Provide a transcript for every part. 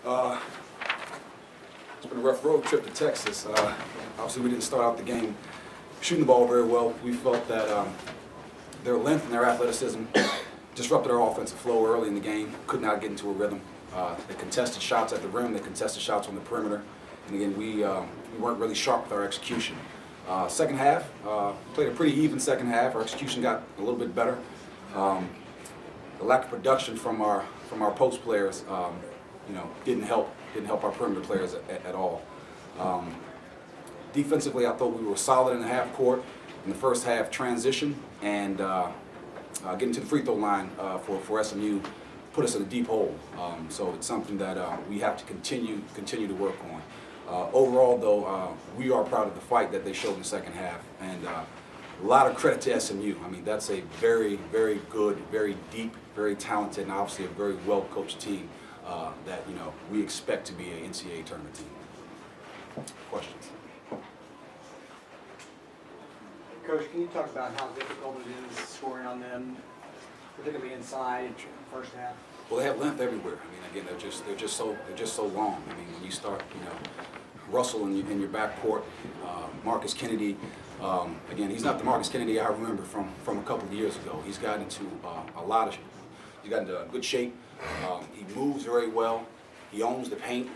Uh, it's been a rough road trip to Texas. Obviously, we didn't start out the game shooting the ball very well. We felt that their length and their athleticism disrupted our offensive flow early in the game. Could not get into a rhythm. They contested shots at the rim. They contested shots on the perimeter. And again, we weren't really sharp with our execution. Second half, played a pretty even second half. Our execution got a little bit better. The lack of production from our post players, didn't help our perimeter players at all. Defensively, I thought we were solid in the half court. In the first half, transition and getting to the free throw line for SMU put us in a deep hole. So it's something that we have to continue to work on. Overall, though, we are proud of the fight that they showed in the second half, and a lot of credit to SMU. I mean, that's a very, very good, very deep, very talented, and obviously a very well-coached team that we expect to be an NCAA tournament team. Questions? Coach, can you talk about how difficult it is scoring on them, particularly inside first half? Well, they have length everywhere. I mean, again, they're just so long. I mean, when you start, Russell in your backcourt, Marcus Kennedy. Again, he's not the Marcus Kennedy I remember from a couple of years ago. He's gotten into he's gotten into good shape. He moves very well. He owns the paint.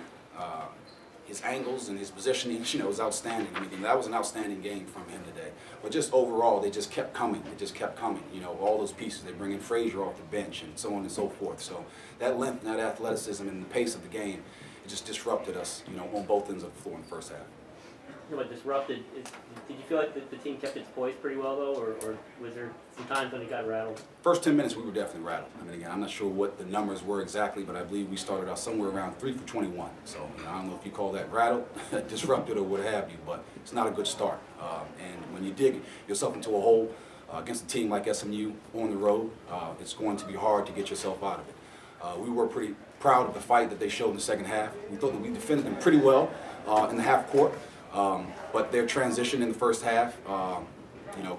His angles and his positioning, is outstanding. I mean, that was an outstanding game from him today. But just overall, they just kept coming. They just kept coming. All those pieces. They bring in Frazier off the bench and so on and so forth. So that length and that athleticism and the pace of the game, it just disrupted us, on both ends of the floor in the first half. What disrupted? Did you feel like the team kept its poise pretty well, though, or was there some times when it got rattled? First 10 minutes, we were definitely rattled. I mean, again, I'm not sure what the numbers were exactly, but I believe we started out somewhere around 3 for 21. So I don't know if you call that rattled, disrupted, or what have you, but it's not a good start. And when you dig yourself into a hole against a team like SMU on the road, it's going to be hard to get yourself out of it. We were pretty proud of the fight that they showed in the second half. We thought that we defended them pretty well in the half court. But their transition in the first half,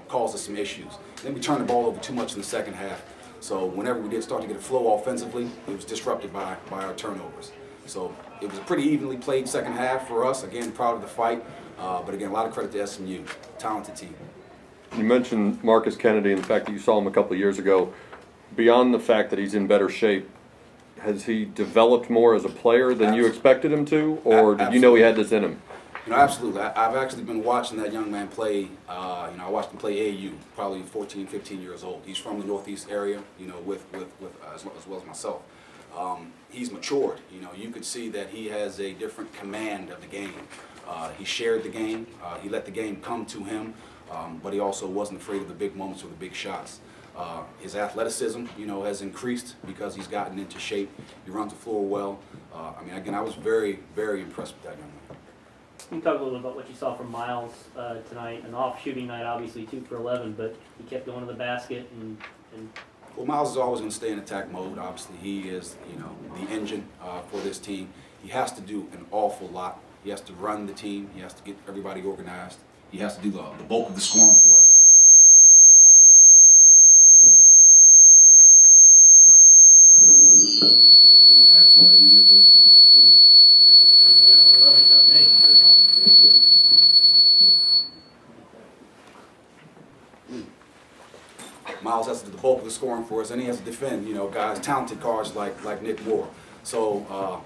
caused us some issues. And then we turned the ball over too much in the second half. So whenever we did start to get a flow offensively, it was disrupted by our turnovers. So it was a pretty evenly played second half for us. Again, proud of the fight. But again, a lot of credit to SMU. Talented team. You mentioned Marcus Kennedy and the fact that you saw him a couple of years ago. Beyond the fact that he's in better shape, has he developed more as a player than you expected him to? Or did you know he had this in him? Absolutely. I've actually been watching that young man play. I watched him play AAU, probably 14, 15 years old. He's from the Northeast area, with as well as myself. He's matured. You could see that he has a different command of the game. He shared the game. He let the game come to him, but he also wasn't afraid of the big moments or the big shots. His athleticism, has increased because he's gotten into shape. He runs the floor well. I was very, very impressed with that young man. Can you talk a little bit about what you saw from Miles tonight? An off shooting night, obviously 2 for 11, but he kept going to the basket and. Well, Miles is always going to stay in attack mode. Obviously, he is, the engine for this team. He has to do an awful lot. He has to run the team. He has to get everybody organized. He has to do the bulk of the scoring for us. I have somebody in here for this. Miles has to do the bulk of the scoring for us, and he has to defend, guys, talented guards like Nick Moore. So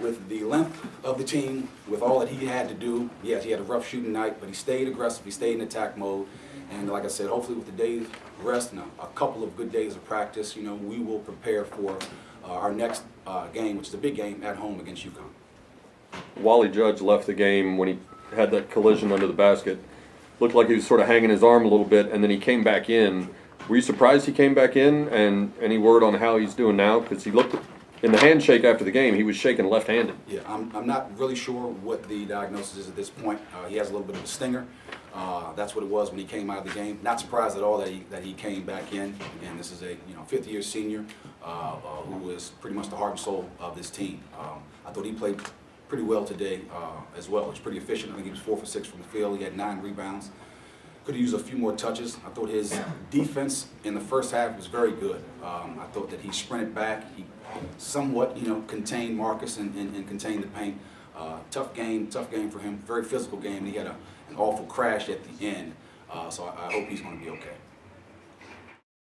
with the length of the team, with all that he had to do, yes, he had a rough shooting night, but he stayed aggressive, he stayed in attack mode. And like I said, hopefully with the day's rest and a couple of good days of practice, we will prepare for our next game, which is a big game at home against UConn. Wally Judge left the game when he had that collision under the basket. Looked like he was sort of hanging his arm a little bit, and then he came back in. Were you surprised he came back in? And any word on how he's doing now? Because he looked, in the handshake after the game, he was shaking left-handed. Yeah, I'm not really sure what the diagnosis is at this point. He has a little bit of a stinger. That's what it was when he came out of the game. Not surprised at all that he came back in. Again, this is a fifth-year senior who is pretty much the heart and soul of this team. I thought he played pretty well today as well. He was pretty efficient. I think he was 4 for 6 from the field. He had 9 rebounds. could use a few more touches. I thought his defense in the first half was very good. I thought that he sprinted back. He somewhat, contained Marcus and contained the paint. Tough game for him. Very physical game. He had an awful crash at the end. So I hope he's going to be okay.